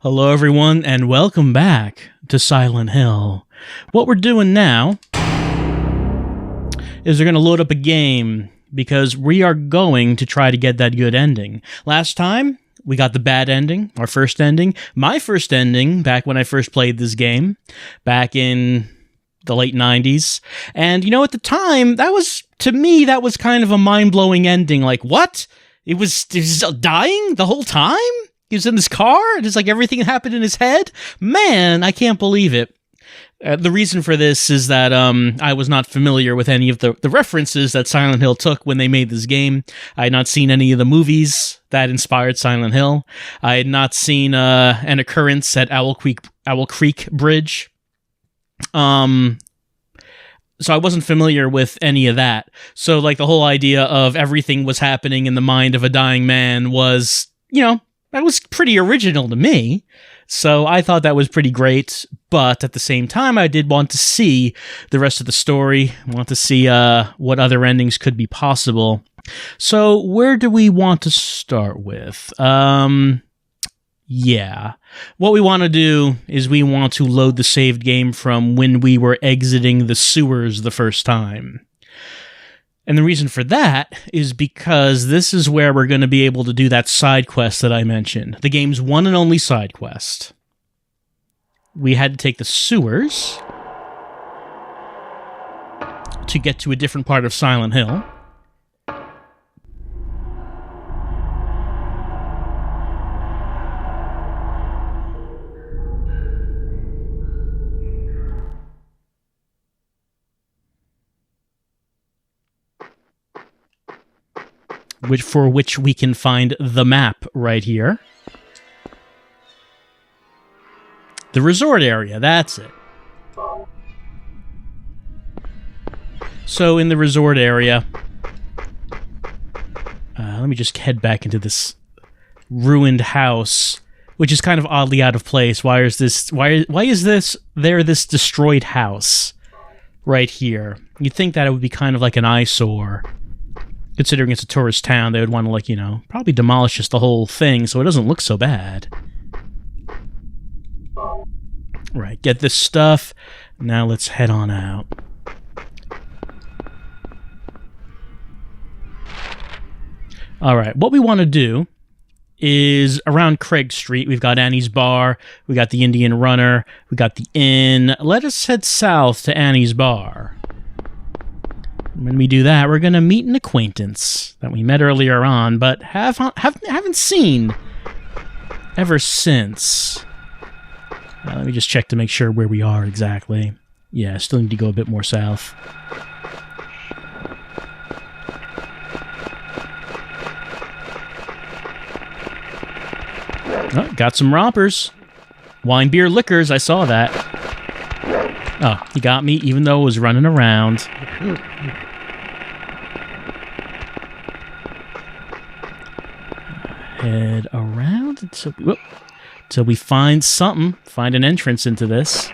Hello everyone, and welcome back to Silent Hill. What we're doing now is we're going to load up a game, because we are going to try to get that good ending. Last time, we got the bad ending, our first ending. My first ending, back when I first played this game, back in the late 90s. And, you know, at the time, to me, that was kind of a mind-blowing ending. Like, what? It was dying the whole time? He was in this car, and it's like everything happened in his head? Man, I can't believe it. The reason for this is that I was not familiar with any of the references that Silent Hill took when they made this game. I had not seen any of the movies that inspired Silent Hill. I had not seen an occurrence at Owl Creek Bridge. So I wasn't familiar with any of that. So, like, the whole idea of everything was happening in the mind of a dying man was, you know, that was pretty original to me. So I thought that was pretty great, but at the same time, I did want to see the rest of the story, want to see what other endings could be possible. So where do we want to start with? Yeah. What we want to do is we want to load the saved game from when we were exiting the sewers the first time. And the reason for that is because this is where we're going to be able to do that side quest that I mentioned. The game's one and only side quest. We had to take the sewers to get to a different part of Silent Hill. For which we can find the map right here. The resort area, that's it. So in the resort area, let me just head back into this ruined house, which is kind of oddly out of place. Why is there this destroyed house right here? You'd think that it would be kind of like an eyesore. Considering it's a tourist town, they would want to, like, you know, probably demolish just the whole thing so it doesn't look so bad. Right, get this stuff. Now let's head on out. Alright, what we want to do is around Craig Street. We've got Annie's Bar, we got the Indian Runner, we got the inn. Let us head south to Annie's Bar. When we do that, we're going to meet an acquaintance that we met earlier on, but haven't seen ever since. Let me just check to make sure where we are exactly. Yeah, still need to go a bit more south. Oh, got some rompers. Wine, beer, liquors, I saw that. Oh, he got me even though I was running around. Head around until we find something. Find an entrance into this.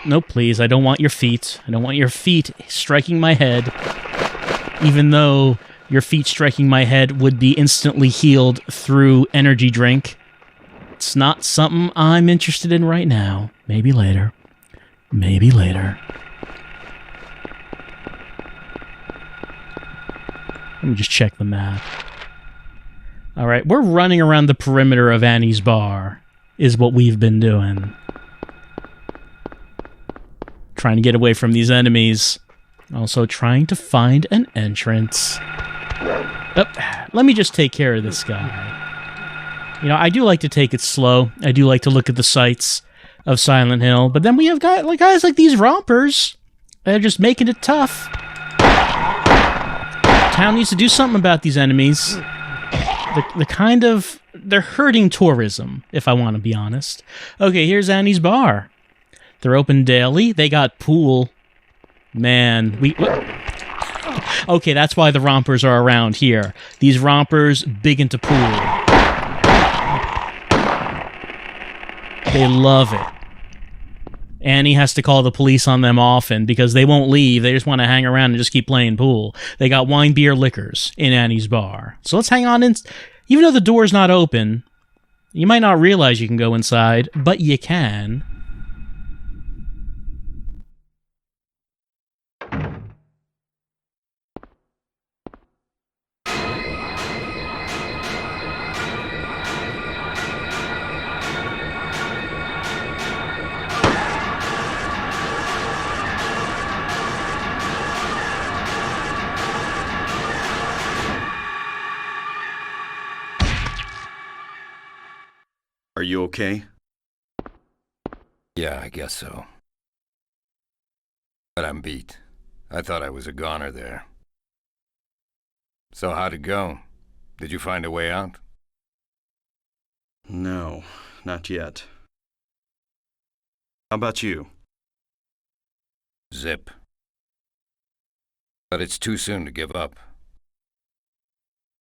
Nope, please. I don't want your feet. I don't want your feet striking my head. Even though your feet striking my head would be instantly healed through energy drink. It's not something I'm interested in right now. Maybe later. Maybe later. Let me just check the map. Alright, we're running around the perimeter of Annie's Bar, is what we've been doing. Trying to get away from these enemies. Also trying to find an entrance. Oh, let me just take care of this guy. You know, I do like to take it slow. I do like to look at the sights of Silent Hill, but then we have guys like these rompers. They're just making it tough. Town needs to do something about these enemies. They're hurting tourism, if I want to be honest. Okay, here's Annie's Bar. They're open daily. They got pool. Man, okay, that's why the rompers are around here. These rompers, big into pool. They love it. Annie has to call the police on them often because they won't leave. They just want to hang around and just keep playing pool. They got wine, beer, liquors in Annie's Bar. So let's hang on in. Even though the door's not open, You might not realize you can go inside, but you can. Are you okay? Yeah, I guess so. But I'm beat. I thought I was a goner there. So how'd it go? Did you find a way out? No, not yet. How about you? Zip. But it's too soon to give up.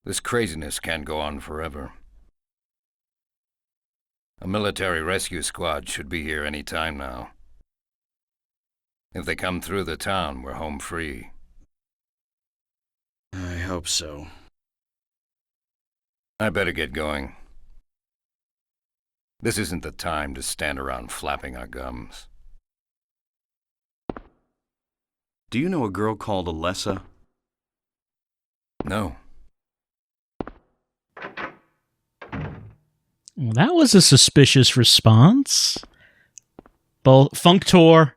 This craziness can't go on forever. A military rescue squad should be here any time now. If they come through the town, we're home free. I hope so. I better get going. This isn't the time to stand around flapping our gums. Do you know a girl called Alessa? No. Well, that was a suspicious response. Functor.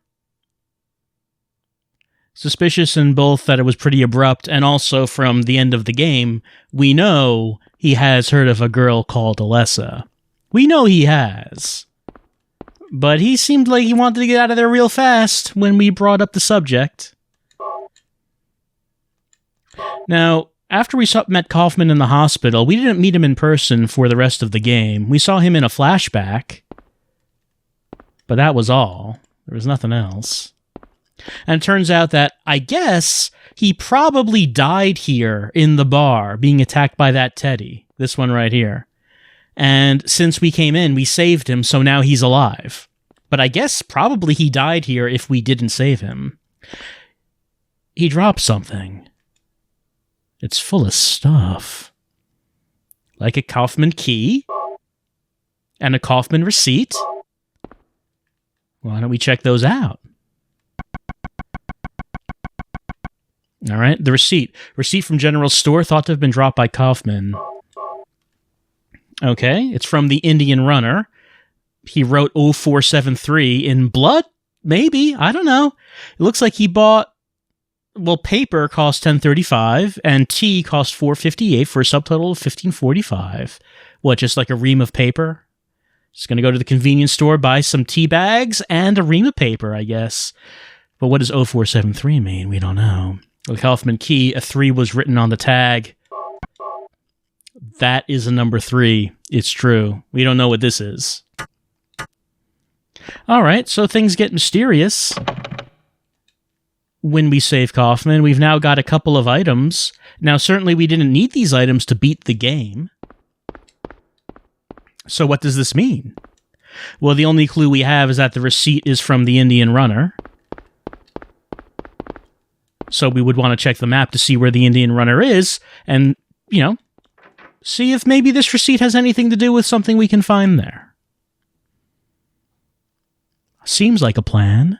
Suspicious in both that it was pretty abrupt and also from the end of the game, we know he has heard of a girl called Alessa. We know he has. But he seemed like he wanted to get out of there real fast when we brought up the subject. Now, after we met Kaufmann in the hospital, we didn't meet him in person for the rest of the game. We saw him in a flashback. But that was all. There was nothing else. And it turns out that, I guess, he probably died here in the bar, being attacked by that teddy. This one right here. And since we came in, we saved him, so now he's alive. But I guess probably he died here if we didn't save him. He dropped something. It's full of stuff. Like a Kaufmann key. And a Kaufmann receipt. Why don't we check those out? All right, the receipt. Receipt from General Store, thought to have been dropped by Kaufmann. Okay, it's from the Indian Runner. He wrote 0473 in blood? Maybe, I don't know. It looks like he bought, well, paper cost $10.35 and tea cost $4.58 for a subtotal of $15.45. What, just like a ream of paper? Just gonna go to the convenience store, buy some tea bags and a ream of paper, I guess. But what does 0473 mean? We don't know. The Kaufmann key, a 3 was written on the tag. That is a number 3. It's true. We don't know what this is. All right, so things get mysterious. When we save Kaufmann, we've now got a couple of items. Now, certainly we didn't need these items to beat the game. So what does this mean? Well, the only clue we have is that the receipt is from the Indian Runner. So we would want to check the map to see where the Indian Runner is and, you know, see if maybe this receipt has anything to do with something we can find there. Seems like a plan.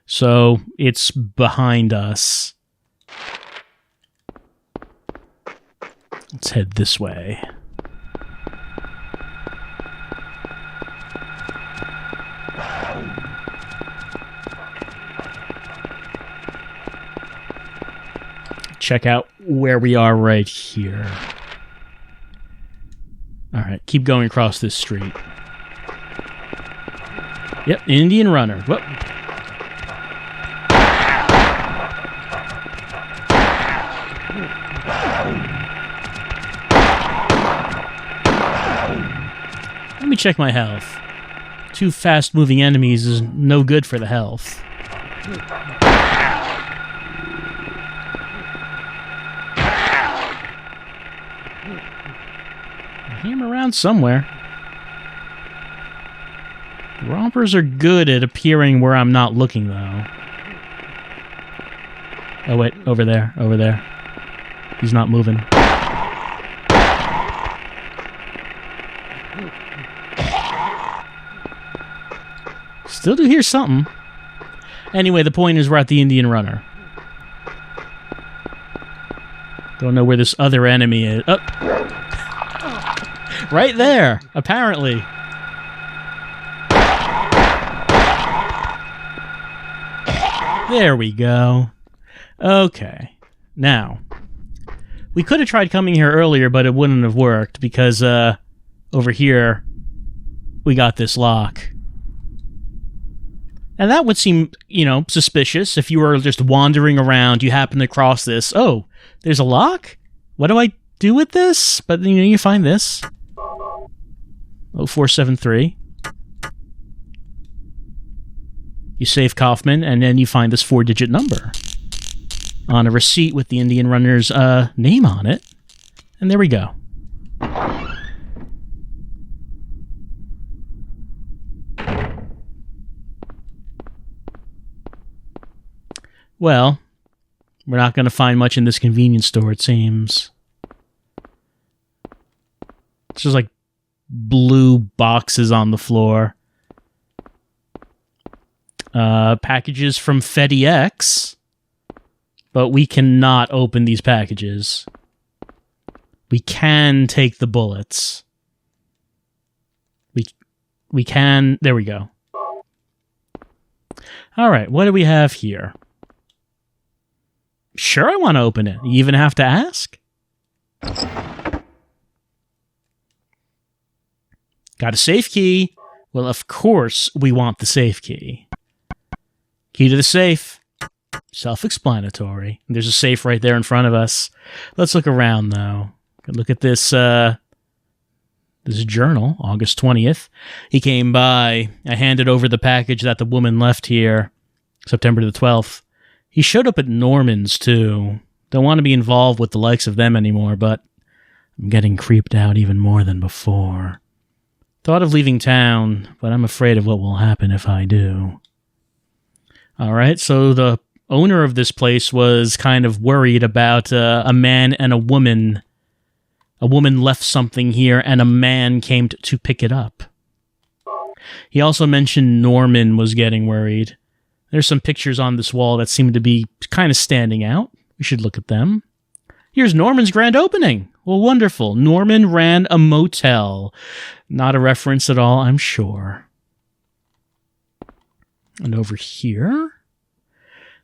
So it's behind us. Let's head this way. Check out where we are right here. All right, keep going across this street. Yep, Indian Runner. Whoop. Let me check my health. 2 fast-moving enemies is no good for the health. I hear him around somewhere. Rompers are good at appearing where I'm not looking, though. Oh, wait. Over there. Over there. He's not moving. Still do hear something. Anyway, the point is we're at the Indian Runner. Don't know where this other enemy is. Oh. Right there, apparently. There we go. Okay. Now, we could have tried coming here earlier, but it wouldn't have worked because over here we got this lock. And that would seem, suspicious if you were just wandering around, you happen to cross this. Oh, there's a lock? What do I do with this? But, you find this. 0473. You save Kaufmann, and then you find this 4-digit number on a receipt with the Indian Runner's name on it. And there we go. Well, we're not going to find much in this convenience store, it seems. It's just like blue boxes on the floor. Packages from FedEx, but we cannot open these packages. We can take the bullets. We can... There we go. All right, what do we have here? Sure, I want to open it. You even have to ask? Got a safe key. Well, of course we want the safe key. Key to the safe. Self-explanatory. There's a safe right there in front of us. Let's look around, though. Look at this, this journal, August 20th. He came by. I handed over the package that the woman left here, September the 12th. He showed up at Norman's, too. Don't want to be involved with the likes of them anymore, but I'm getting creeped out even more than before. Thought of leaving town, but I'm afraid of what will happen if I do. All right, so the owner of this place was kind of worried about a man and a woman. A woman left something here, and a man came to pick it up. He also mentioned Norman was getting worried. There's some pictures on this wall that seem to be kind of standing out. We should look at them. Here's Norman's grand opening. Well, wonderful. Norman ran a motel. Not a reference at all, I'm sure. And over here,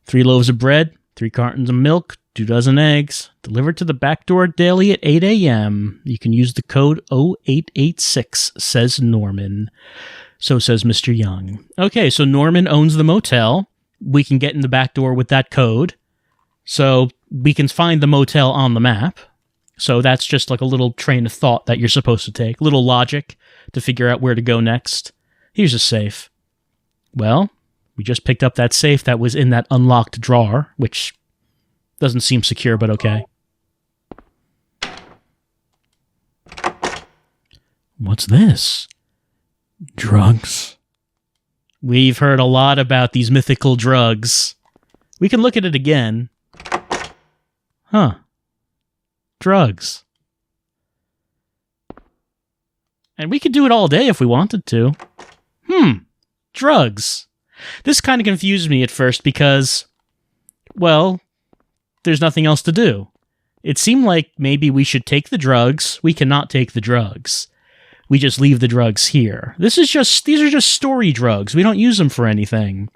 3 loaves of bread, 3 cartons of milk, 2 dozen eggs, delivered to the back door daily at 8 a.m. You can use the code 0886, says Norman. So says Mr. Young. Okay, so Norman owns the motel. We can get in the back door with that code. So we can find the motel on the map. So that's just like a little train of thought that you're supposed to take. Little logic to figure out where to go next. Here's a safe. Well, we just picked up that safe that was in that unlocked drawer, which doesn't seem secure, but okay. What's this? Drugs. We've heard a lot about these mythical drugs. We can look at it again. Huh. Drugs. And we could do it all day if we wanted to. Drugs. This kind of confused me at first because, well, there's nothing else to do. It seemed like maybe we should take the drugs. We cannot take the drugs. We just leave the drugs here. These are just story drugs. We don't use them for anything.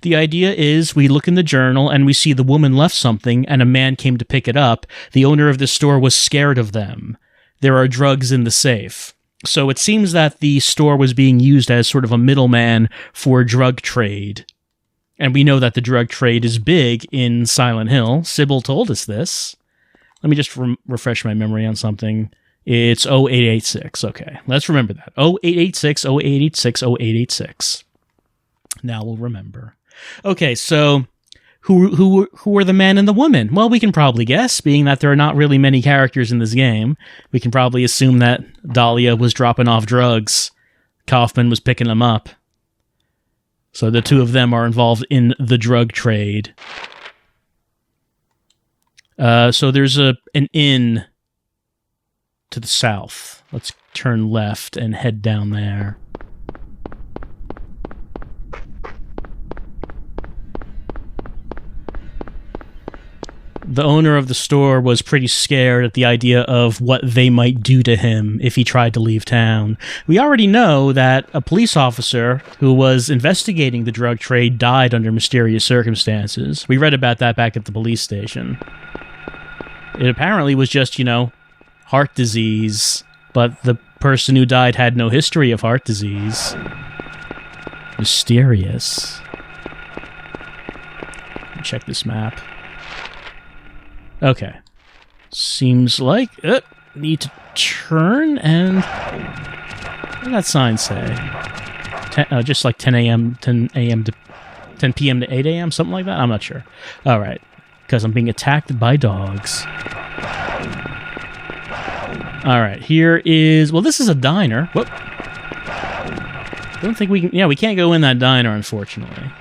The idea is we look in the journal and we see the woman left something and a man came to pick it up. The owner of the store was scared of them. There are drugs in the safe. So it seems that the store was being used as sort of a middleman for drug trade. And we know that the drug trade is big in Silent Hill. Sybil told us this. Let me just refresh my memory on something. It's 0886. Okay, let's remember that. 0886, 0886, 0886. Now we'll remember. Okay, so who were the man and the woman? Well, we can probably guess, being that there are not really many characters in this game. We can probably assume that Dahlia was dropping off drugs. Kaufmann was picking them up. So the two of them are involved in the drug trade. So there's an inn to the south. Let's turn left and head down there. The owner of the store was pretty scared at the idea of what they might do to him if he tried to leave town. We already know that a police officer who was investigating the drug trade died under mysterious circumstances. We read about that back at the police station. It apparently was just, heart disease, but the person who died had no history of heart disease. Mysterious. Check this map. Okay. Seems like... need to turn and... What did that sign say? Just like 10 a.m. to 10 p.m. to 8 a.m., something like that? I'm not sure. Alright. Because I'm being attacked by dogs. Alright, here is... Well, this is a diner. Whoop. Don't think we can... Yeah, we can't go in that diner, unfortunately.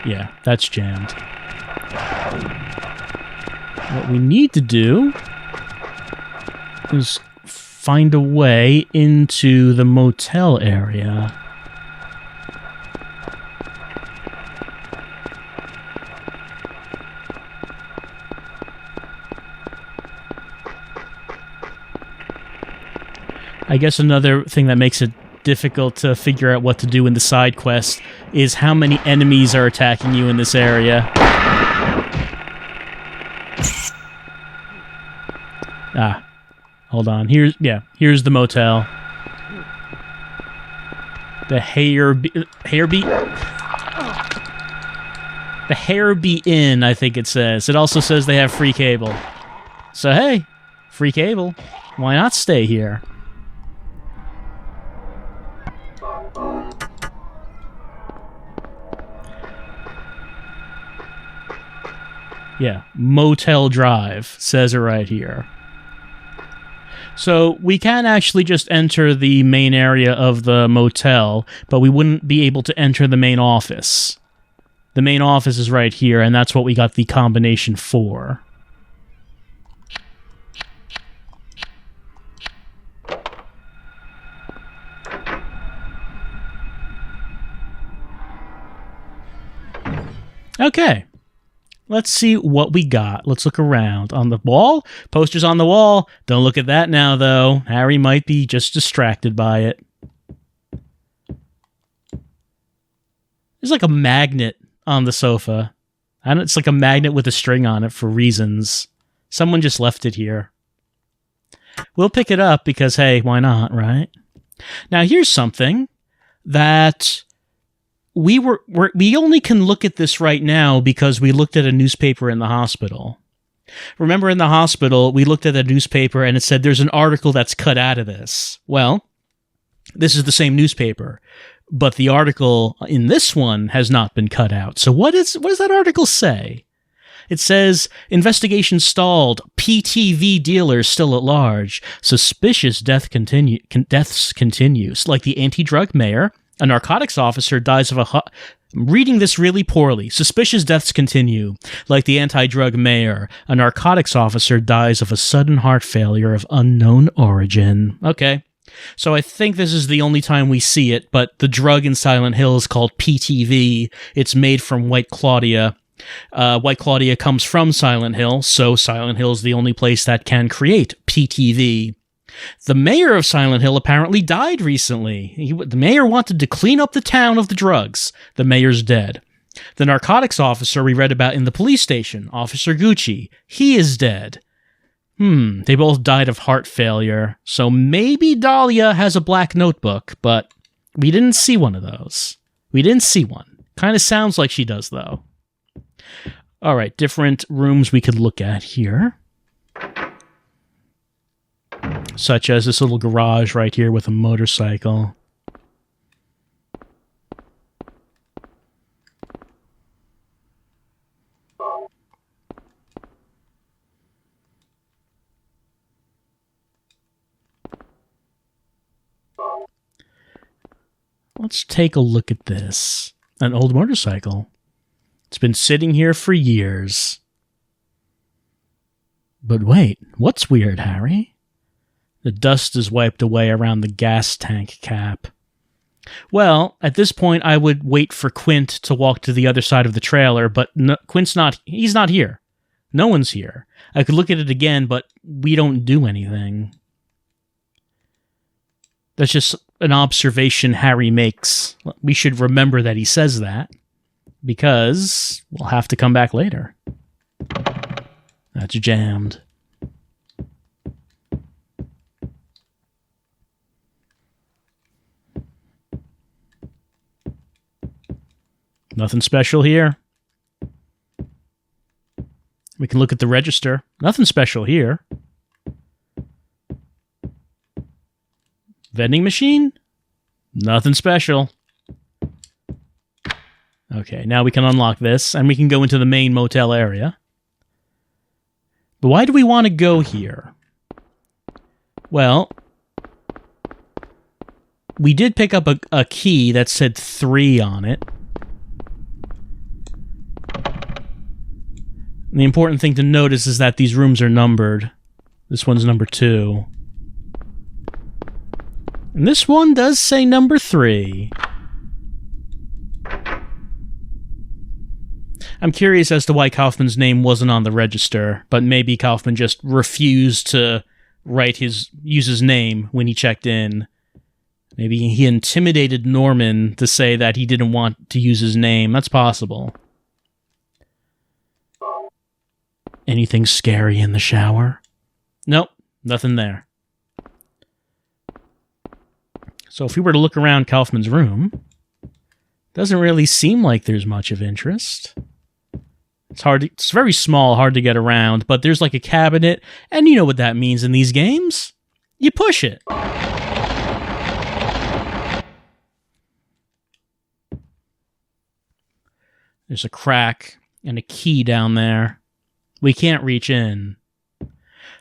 Yeah, that's jammed. What we need to do is find a way into the motel area. I guess another thing that makes it difficult to figure out what to do in the side quest is how many enemies are attacking you in this area. Hold on. Here's the motel. The Hairby Inn, I think it says. It also says they have free cable. So hey, free cable. Why not stay here? Yeah, Motel Drive says it right here. So we can actually just enter the main area of the motel, but we wouldn't be able to enter the main office. The main office is right here, and that's what we got the combination for. Okay. Let's see what we got. Let's look around. On the wall? Posters on the wall. Don't look at that now, though. Harry might be just distracted by it. There's like a magnet on the sofa. It's like a magnet with a string on it for reasons. Someone just left it here. We'll pick it up because, hey, why not, right? Now, here's something that... We only can look at this right now because we looked at a newspaper in the hospital. Remember in the hospital, we looked at a newspaper and it said there's an article that's cut out of this. Well, this is the same newspaper, but the article in this one has not been cut out. So what does that article say? It says, investigation stalled, PTV dealers still at large, suspicious deaths continues, like the anti-drug mayor. A narcotics officer dies of I'm reading this really poorly. Suspicious deaths continue. Like the anti-drug mayor, a narcotics officer dies of a sudden heart failure of unknown origin. Okay. So I think this is the only time we see it, but the drug in Silent Hill is called PTV. It's made from White Claudia. White Claudia comes from Silent Hill, so Silent Hill is the only place that can create PTV. The mayor of Silent Hill apparently died recently. The mayor wanted to clean up the town of the drugs. The mayor's dead. The narcotics officer we read about in the police station, Officer Gucci, he is dead. They both died of heart failure. So maybe Dahlia has a black notebook, but we didn't see one of those. We didn't see one. Kind of sounds like she does, though. All right, different rooms we could look at here. Such as this little garage right here with a motorcycle. Let's take a look at this. An old motorcycle. It's been sitting here for years. But wait, what's weird, Harry? The dust is wiped away around the gas tank cap. Well, at this point, I would wait for Quint to walk to the other side of the trailer, but no, he's not here. No one's here. I could look at it again, but we don't do anything. That's just an observation Harry makes. We should remember that he says that, because we'll have to come back later. That's jammed. Nothing special here. We can look at the register. Nothing special here. Vending machine? Nothing special. Okay, now we can unlock this, and we can go into the main motel area. But why do we want to go here? Well, we did pick up a key that said 3 on it. And the important thing to notice is that these rooms are numbered. This one's number 2. And this one does say number 3. I'm curious as to why Kaufmann's name wasn't on the register, but maybe Kaufmann just refused to use his name when he checked in. Maybe he intimidated Norman to say that he didn't want to use his name. That's possible. Anything scary in the shower? Nope, nothing there. So if we were to look around Kaufmann's room, doesn't really seem like there's much of interest. It's very small, hard to get around, but there's like a cabinet, and you know what that means in these games. You push it. There's a crack and a key down there. We can't reach in.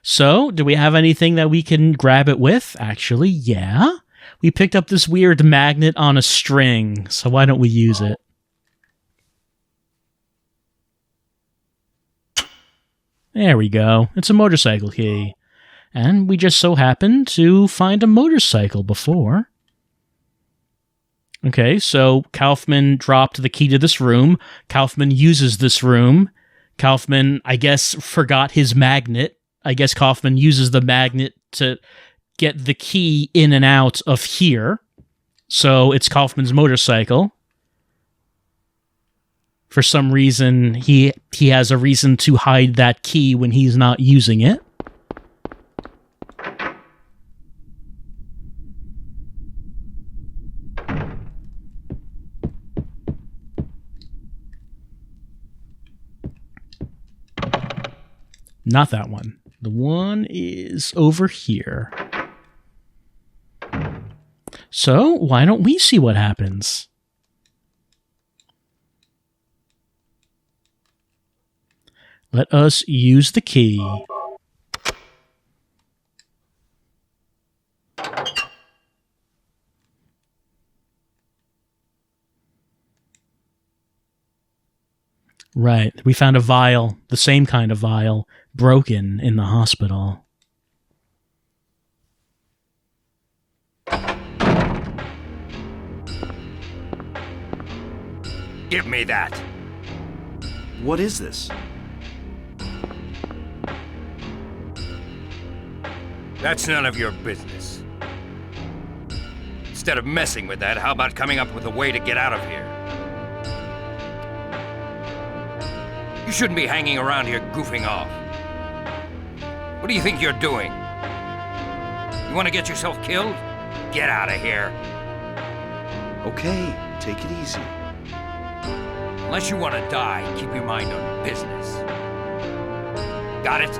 So, do we have anything that we can grab it with? Actually, yeah. We picked up this weird magnet on a string, so why don't we use it? There we go. It's a motorcycle key. And we just so happened to find a motorcycle before. Okay, so Kaufmann dropped the key to this room. Kaufmann uses this room. Kaufmann, I guess, forgot his magnet. I guess Kaufmann uses the magnet to get the key in and out of here. So it's Kaufmann's motorcycle. For some reason, he has a reason to hide that key when he's not using it. Not that one. The one is over here. So, why don't we see what happens? Let us use the key. Right, we found a vial, the same kind of vial, broken in the hospital. Give me that. What is this? That's none of your business. Instead of messing with that, how about coming up with a way to get out of here? You shouldn't be hanging around here goofing off. What do you think you're doing? You want to get yourself killed? Get out of here. Okay, take it easy. Unless you want to die, keep your mind on business. Got it?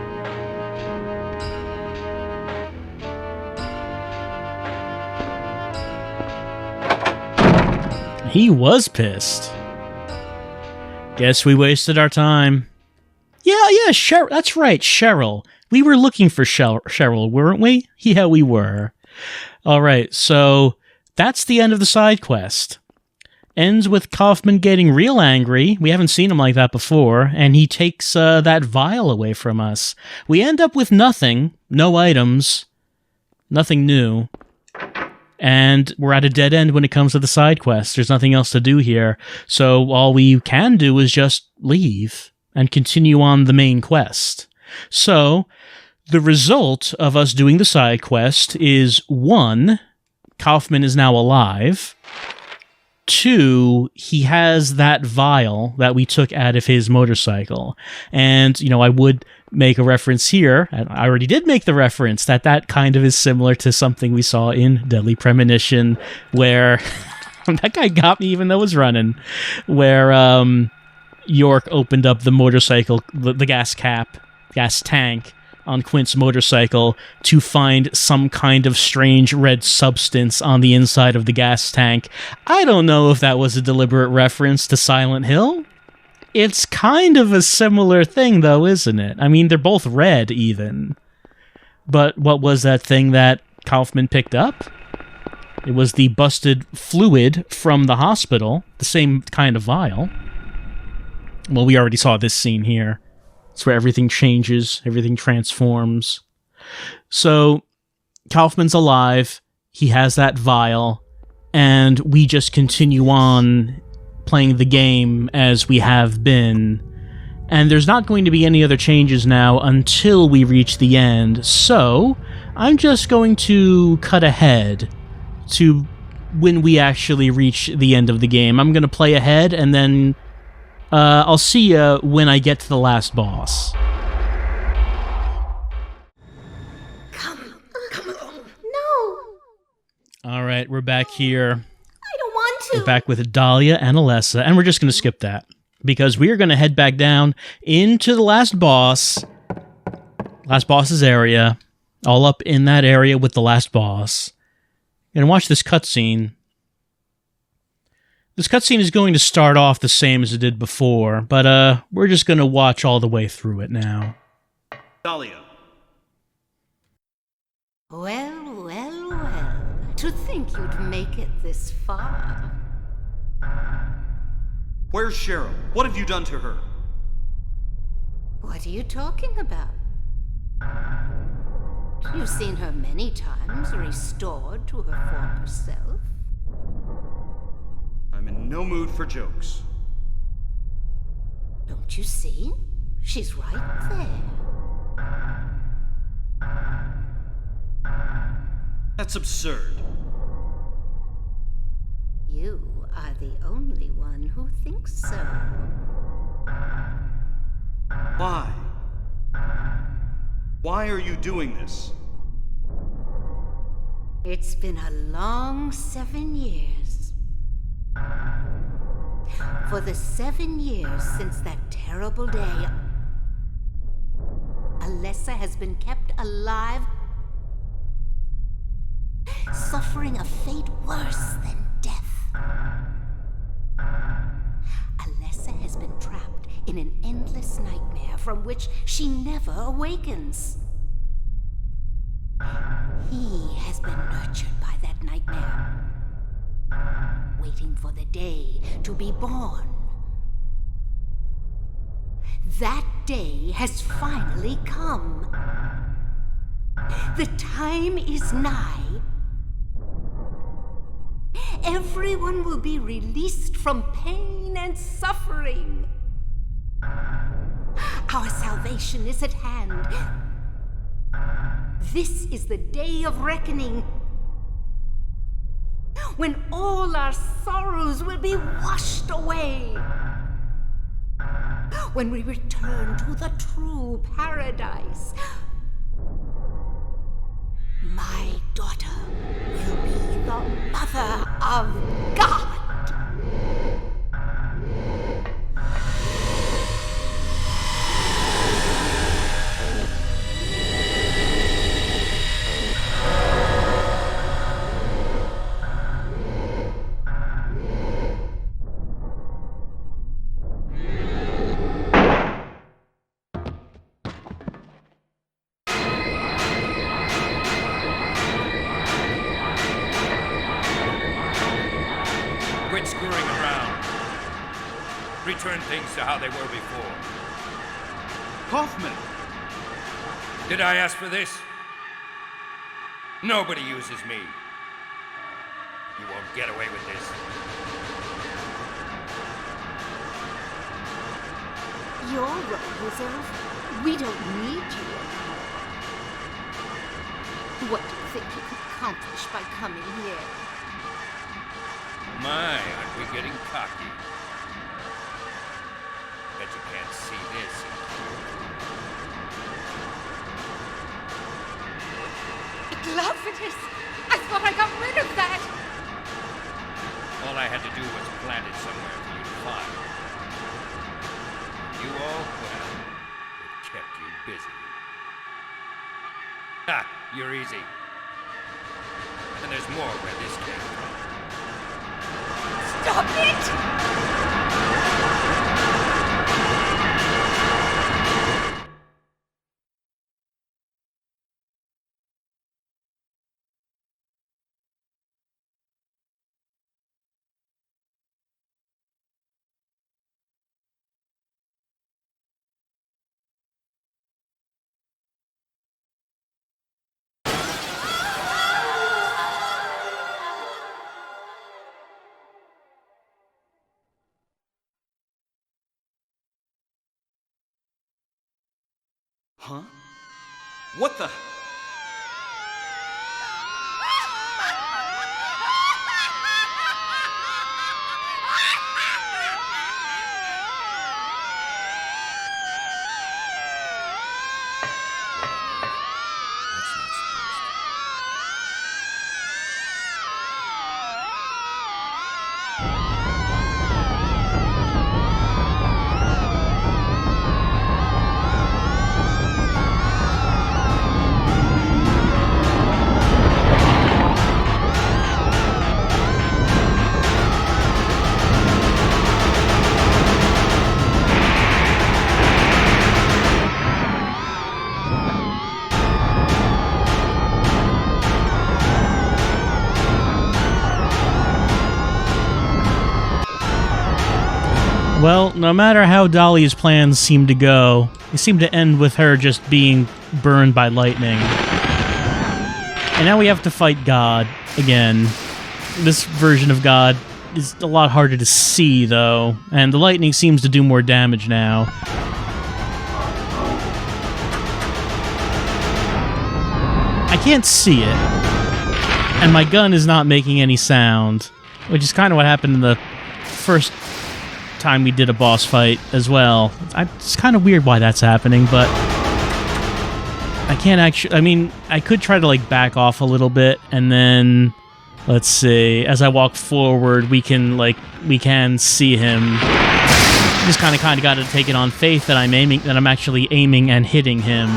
He was pissed. Guess we wasted our time. Yeah, Cheryl. That's right, Cheryl. We were looking for Cheryl, weren't we? Yeah, we were. All right, so that's the end of the side quest. ends with Kaufmann getting real angry. We haven't seen him like that before, and he takes that vial away from us. We end up with nothing, no items, nothing new, and we're at a dead end when it comes to the side quests. There's nothing else to do here, so all we can do is just leave and continue on the main quest. So, the result of us doing the side quest is 1, Kaufmann is now alive. 2, he has that vial that we took out of his motorcycle. And, I would make a reference here, and I already did make the reference, that kind of is similar to something we saw in Deadly Premonition, where that guy got me even though I was running, where York opened up the motorcycle, the gas tank on Quint's motorcycle to find some kind of strange red substance on the inside of the gas tank. I don't know if that was a deliberate reference to Silent Hill. It's kind of a similar thing, though, isn't it? I mean, they're both red, even. But what was that thing that Kaufmann picked up? It was the busted fluid from the hospital, the same kind of vial. Well, we already saw this scene here. It's where everything changes, everything transforms. So, Kaufmann's alive, he has that vial, and we just continue on playing the game as we have been. And there's not going to be any other changes now until we reach the end, so I'm just going to cut ahead to when we actually reach the end of the game. I'm going to play ahead, and then I'll see you when I get to the last boss. Come along. No. All right, we're back here. I don't want to. We're back with Dahlia and Alessa, and we're just going to skip that because we are going to head back down into the last boss's area, all up in that area with the last boss. And watch this cutscene. This cutscene is going to start off the same as it did before, but we're just going to watch all the way through it now. Dahlia. Well, well, well. To think you'd make it this far. Where's Cheryl? What have you done to her? What are you talking about? You've seen her many times restored to her former self. I'm in no mood for jokes. Don't you see? She's right there. That's absurd. You are the only one who thinks so. Why? Why are you doing this? It's been a long 7 years. For the 7 years since that terrible day, Alessa has been kept alive, suffering a fate worse than death. Alessa has been trapped in an endless nightmare from which she never awakens. He has been nurtured by that nightmare, waiting for the day to be born. That day has finally come. The time is nigh. Everyone will be released from pain and suffering. Our salvation is at hand. This is the day of reckoning, when all our sorrows will be washed away, when we return to the true paradise. My daughter will be the mother of God. return things to how they were before. Kaufmann! Did I ask for this? Nobody uses me. You won't get away with this. Your role is over. We don't need you anymore. What do you think you could accomplish by coming here? My, aren't we getting cocky? Bet you can't see this. Glovinus! I thought I got rid of that! All I had to do was plant it somewhere for you to find. You all, well, it kept you busy. Ha! You're easy. And there's more where this came from. Stop it! Huh? What the? Well, no matter how Dolly's plans seem to go, they seem to end with her just being burned by lightning. And now we have to fight God again. This version of God is a lot harder to see, though, and the lightning seems to do more damage now. I can't see it, and my gun is not making any sound, which is kind of what happened in the first time we did a boss fight as well. It's kind of weird why that's happening, but I can't actually... I mean, I could try to, like, back off a little bit, and then... Let's see. As I walk forward, we can see him. Just kind of got to take it on faith that I'm actually aiming and hitting him.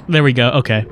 There we go. Okay.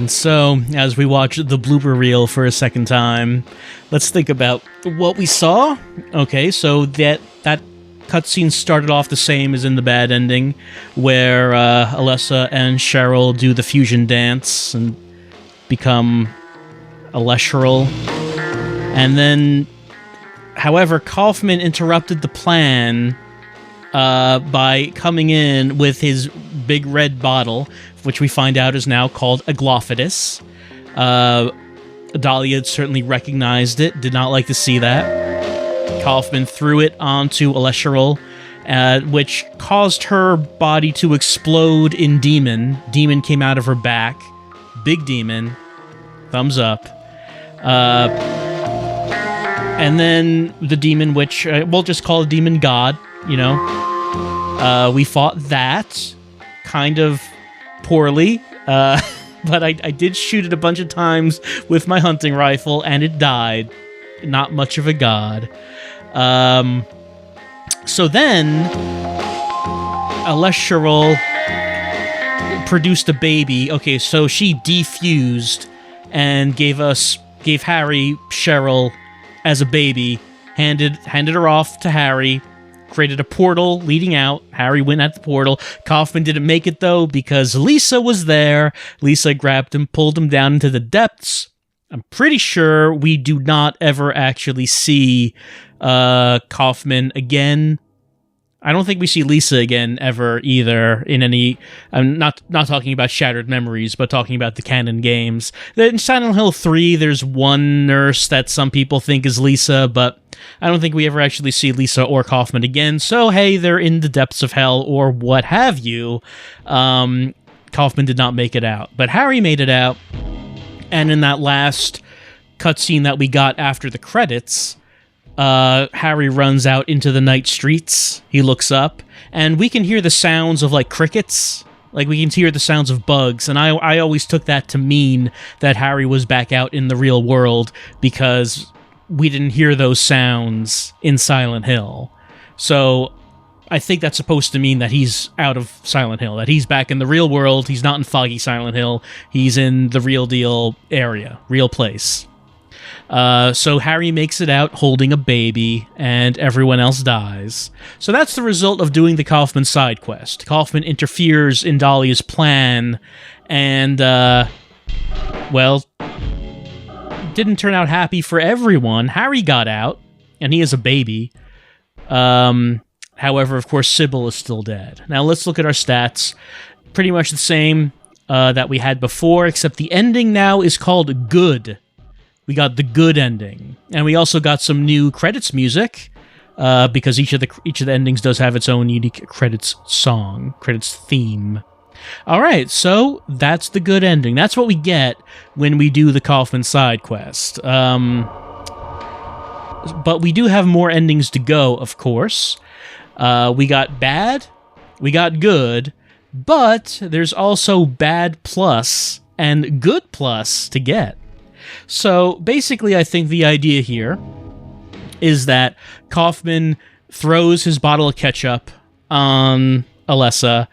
And so, as we watch the blooper reel for a second time, let's think about what we saw. Okay, so that cutscene started off the same as in the bad ending, where Alessa and Cheryl do the fusion dance and become Alesheral. And then, however, Kaufmann interrupted the plan by coming in with his big red bottle, which we find out is now called a Glophitis. Dahlia certainly recognized it, did not like to see that. Kaufmann threw it onto Alesheral, which caused her body to explode in Demon. Demon came out of her back. Big Demon. Thumbs up. And then the Demon, which we'll just call a Demon God, you know. We fought that kind of poorly, but I did shoot it a bunch of times with my hunting rifle, and it died. Not much of a god. So then, Alesheral produced a baby. Okay, so she defused and gave Harry Cheryl as a baby, handed her off to Harry, created a portal leading out. Harry went at the portal. Kaufmann didn't make it, though, because Lisa was there. Lisa grabbed him, pulled him down into the depths. I'm pretty sure we do not ever actually see Kaufmann again. I don't think we see Lisa again ever either in any. I'm not talking about Shattered Memories, but talking about the canon games. In Silent Hill 3, there's one nurse that some people think is Lisa, but I don't think we ever actually see Lisa or Kaufmann again. So hey, they're in the depths of hell or what have you. Kaufmann did not make it out, but Harry made it out. And in that last cutscene that we got after the credits, Harry runs out into the night streets. He looks up, and we can hear the sounds of, like, crickets. Like, we can hear the sounds of bugs, and I always took that to mean that Harry was back out in the real world because we didn't hear those sounds in Silent Hill. So I think that's supposed to mean that he's out of Silent Hill, that he's back in the real world. He's not in foggy Silent Hill. He's in the real deal area, real place. So Harry makes it out holding a baby, and everyone else dies. So that's the result of doing the Kaufmann side quest. Kaufmann interferes in Dahlia's plan, and, well, didn't turn out happy for everyone. Harry got out, and he is a baby. However, of course, Sybil is still dead. Now let's look at our stats. Pretty much the same that we had before, except the ending now is called Good. We got the good ending, and we also got some new credits music because each of the endings does have its own unique credits song, credits theme. All right, so that's the good ending. That's what we get when we do the Kaufmann side quest. But we do have more endings to go, of course. We got bad, we got good, but there's also bad plus and good plus to get. So basically, I think the idea here is that Kaufmann throws his bottle of ketchup on Alessa,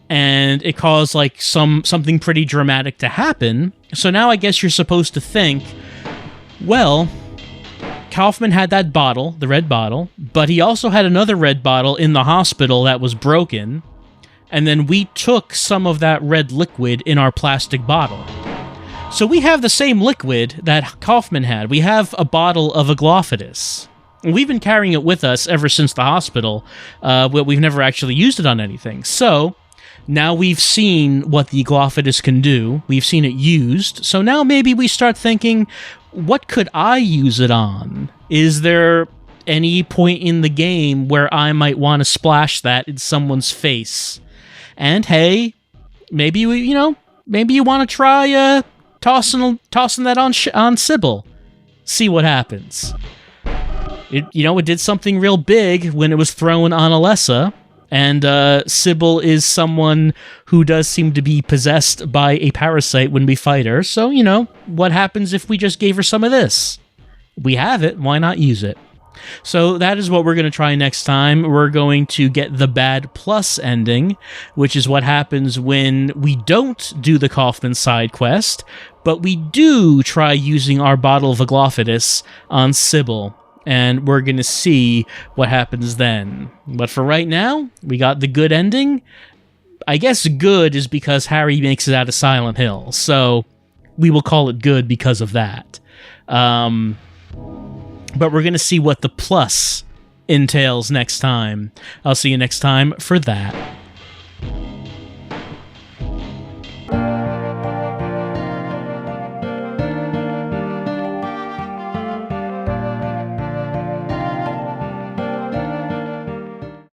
and it caused like something pretty dramatic to happen. So now I guess you're supposed to think, well, Kaufmann had that bottle, the red bottle, but he also had another red bottle in the hospital that was broken, and then we took some of that red liquid in our plastic bottle. So we have the same liquid that Kaufmann had. We have a bottle of Aglaophatis. We've been carrying it with us ever since the hospital, but we've never actually used it on anything. So now we've seen what the Aglaophatis can do. We've seen it used. So now maybe we start thinking, what could I use it on? Is there any point in the game where I might want to splash that in someone's face? And hey, maybe you want to try tossing that on Sybil. See what happens. It did something real big when it was thrown on Alessa, and Sybil is someone who does seem to be possessed by a parasite when we fight her. So, what happens if we just gave her some of this? We have it, why not use it? So that is what we're going to try next time. We're going to get the bad plus ending, which is what happens when we don't do the Kaufmann side quest, but we do try using our bottle of Aglaophatis on Sybil, and we're going to see what happens then. But for right now, we got the good ending. I guess good is because Harry makes it out of Silent Hill, so we will call it good because of that. But we're going to see what the plus entails next time. I'll see you next time for that.